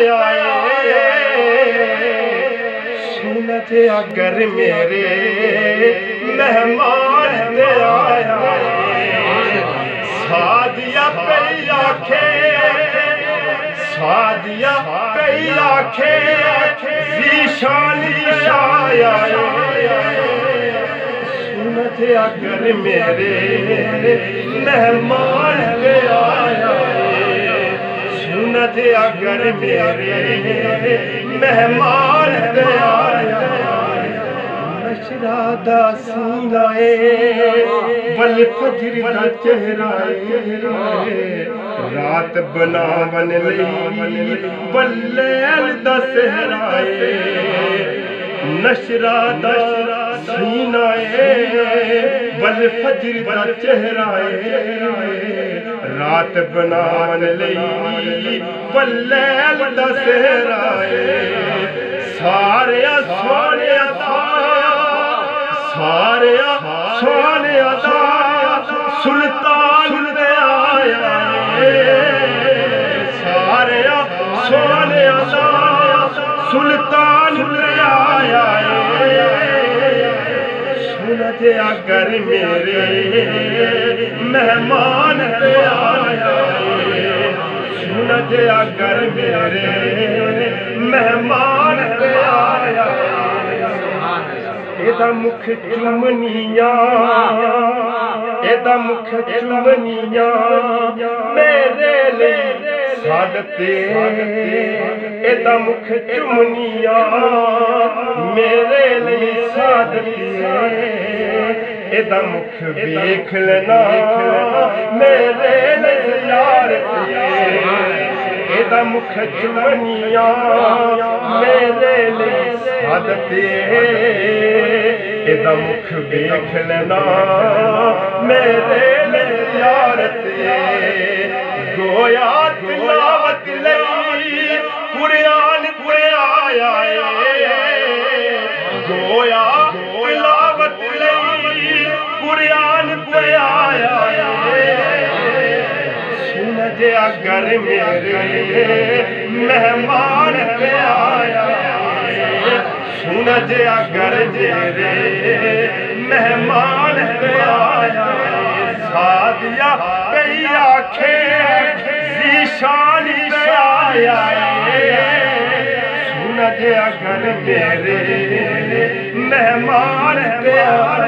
आया सुनत अगर मेरे मेहमान पे आया सादिया कई आखे सादिया कई आखे जीशानी आया सुनत अगर मेरे मेहमान पे आया सुनत अगर मेरे मेहमान पे आया नशरादा सीनाए बल फजर दा चेहरा रात बनावन लई बल्लैल दा सहराए नशरादा सीनाए बल फजर दा चेहरा रात बनावन लई बल्लैल दा सहराए सारे सोने सारे सोने सुल्तान दे आया सारे सोने सुल्तान दे आया सुनत अगर मेरे मेहमान पे आया सुनत अगर मेरे मेहमान पे आया एदा मुख चुमनिया एदा मुख चुमनिया मेरे लिए सादते एदा मुख चुमनिया मेरे लिए सादते एदा मुख देख लेना मेरे लिए यार एदा मुख चुमनिया मेरे लिए सादते एदा मुख देख लेना मेरे लिए यार गोया तिलावत लई कुरान पे आया गोया तिलावत लई कुरान पे आया सुनत अगर मेरे मेहमान पे आया सुनत अगर मेरे मेहमान पे आया सादिया कई आखे जीशानी पे आया सुनत अगर मेरे मेहमान पे आया